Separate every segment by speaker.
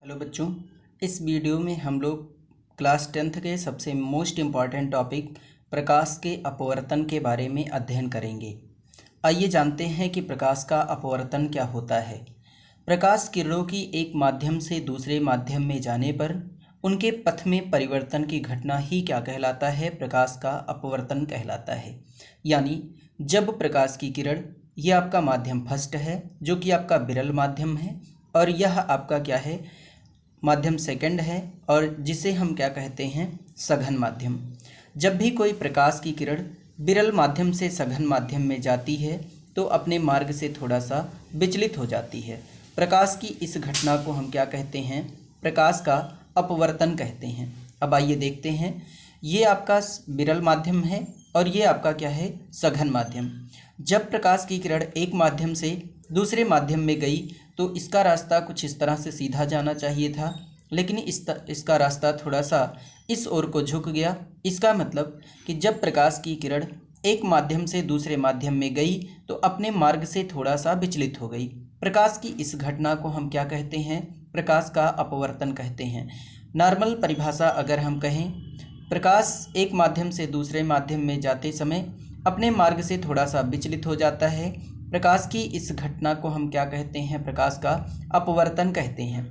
Speaker 1: Hello बच्चों, इस video में हम लोग क्लास 10th के सबसे मोस्ट इम्पॉर्टेंट टॉपिक प्रकाश के अपवर्तन के बारे में अध्ययन करेंगे। आइए जानते हैं कि प्रकाश का अपवर्तन क्या होता है। प्रकाश किरणों की एक माध्यम से दूसरे माध्यम में जाने पर उनके पथ में परिवर्तन की घटना ही क्या कहलाता है, प्रकाश का अपवर्तन कहलाता है। यानी जब प्रकाश की किरण, यह आपका माध्यम फर्स्ट है जो कि आपका विरल माध्यम है, और यह आपका क्या है, माध्यम सेकंड है, और जिसे हम क्या कहते हैं, सघन माध्यम। जब भी कोई प्रकाश की किरण विरल माध्यम से सघन माध्यम में जाती है तो अपने मार्ग से थोड़ा सा विचलित हो जाती है। प्रकाश की इस घटना को हम क्या कहते हैं, प्रकाश का अपवर्तन कहते हैं। अब आइए देखते हैं, ये आपका विरल माध्यम है और ये आपका क्या है, सघन माध्यम। जब प्रकाश की किरण एक माध्यम से दूसरे माध्यम में गई तो इसका रास्ता कुछ इस तरह से सीधा जाना चाहिए था, लेकिन इसका रास्ता थोड़ा सा इस ओर को झुक गया। इसका मतलब कि जब प्रकाश की किरण एक माध्यम से दूसरे माध्यम में गई तो अपने मार्ग से थोड़ा सा विचलित हो गई। प्रकाश की इस घटना को हम क्या कहते हैं, प्रकाश का अपवर्तन कहते हैं। नॉर्मल परिभाषा अगर हम कहें, प्रकाश एक माध्यम से दूसरे माध्यम में जाते समय अपने मार्ग से थोड़ा सा विचलित हो जाता है। प्रकाश की इस घटना को हम क्या कहते हैं, प्रकाश का अपवर्तन कहते हैं।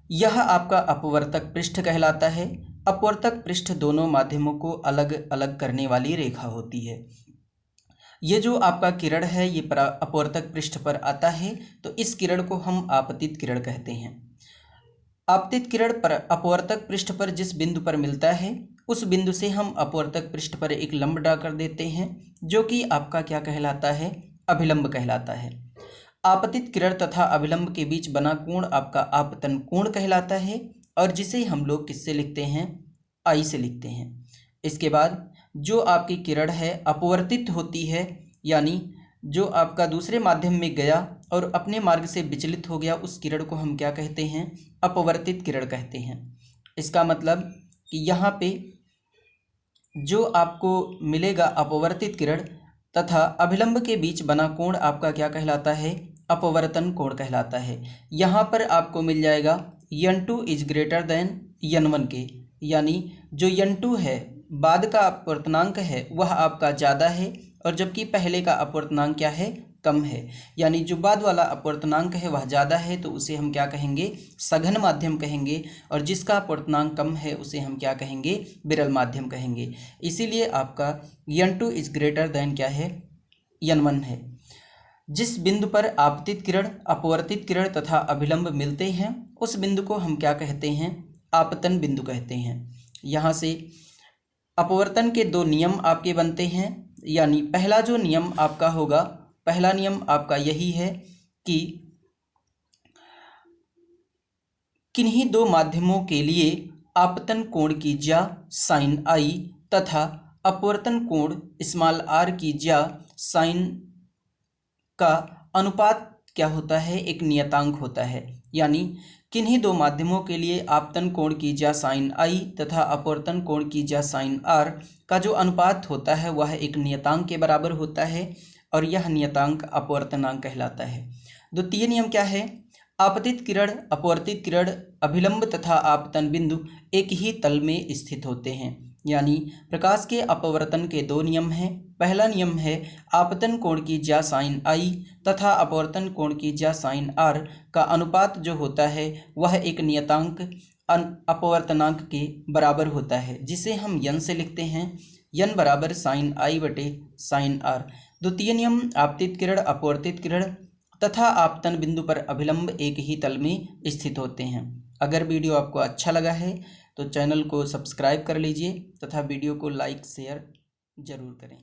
Speaker 1: यह आपका अपवर्तक पृष्ठ कहलाता है। अपवर्तक पृष्ठ दोनों माध्यमों को अलग अलग करने वाली रेखा होती है। ये जो आपका किरण है ये अपवर्तक पृष्ठ पर आता है तो इस किरण को हम आपतित किरण कहते हैं। आपतित किरण पर अपवर्तक पृष्ठ पर जिस बिंदु पर मिलता है उस बिंदु से हम अपवर्तक पृष्ठ पर एक लंब ड्रा कर देते हैं जो कि आपका क्या कहलाता है, अभिलंब कहलाता है। आपतित किरण तथा अभिलंब के बीच बना कोण आपका आपतन कोण कहलाता है, और जिसे हम लोग किससे लिखते हैं, आई से लिखते हैं। इसके बाद जो आपकी किरण है अपवर्तित होती है, यानी जो आपका दूसरे माध्यम में गया और अपने मार्ग से विचलित हो गया, उस किरण को हम क्या कहते हैं, अपवर्तित किरण कहते हैं। इसका मतलब कि यहाँ पे जो आपको मिलेगा अपवर्तित किरण तथा अभिलंब के बीच बना कोण आपका क्या कहलाता है, अपवर्तन कोण कहलाता है। यहाँ पर आपको मिल जाएगा n2 is greater than n1 के, यानी जो n2 है बाद का अपवर्तनांक है वह आपका ज़्यादा है, और जबकि पहले का अपवर्तनांक क्या है, कम है। यानी जो बाद वाला अपवर्तनांक है वह ज़्यादा है तो उसे हम क्या कहेंगे, सघन माध्यम कहेंगे, और जिसका अपवर्तनांक कम है उसे हम क्या कहेंगे, विरल माध्यम कहेंगे। इसीलिए आपका n2 इज ग्रेटर देन क्या है, n1 है। जिस बिंदु पर आपतित किरण, अपवर्तित किरण तथा अभिलंब मिलते हैं उस बिंदु को हम क्या कहते हैं, आपतन बिंदु कहते हैं। यहाँ से अपवर्तन के दो नियम आपके बनते हैं। यानी पहला जो नियम आपका होगा, पहला नियम आपका यही है कि किन्हीं दो माध्यमों के लिए आपतन कोण की ज्या साइन आई तथा अपवर्तन कोण स्मॉल आर की ज्या साइन का अनुपात क्या होता है, एक नियतांक होता है। यानी किन्हीं दो माध्यमों के लिए आपतन कोण की ज्या साइन आई तथा अपवर्तन कोण की ज्या साइन आर का जो अनुपात होता है वह एक नियतांक के बराबर होता है, और यह नियतांक अपवर्तनांक कहलाता है। द्वितीय नियम क्या है, आपतित किरण, अपवर्तित किरण, अभिलंब तथा आपतन बिंदु एक ही तल में स्थित होते हैं। यानी प्रकाश के अपवर्तन के दो नियम हैं। पहला नियम है आपतन कोण की ज्या साइन आई तथा अपवर्तन कोण की ज्या साइन आर का अनुपात जो होता है वह एक नियतांक अपवर्तनांक के बराबर होता है, जिसे हम n से लिखते हैं, n बराबर साइन आई बटे साइन आर। द्वितीय नियम, आपतित किरण, अपवर्तित किरण तथा आपतन बिंदु पर अभिलंब एक ही तल में स्थित होते हैं। अगर वीडियो आपको अच्छा लगा है तो चैनल को सब्सक्राइब कर लीजिए तथा वीडियो को लाइक शेयर जरूर करें।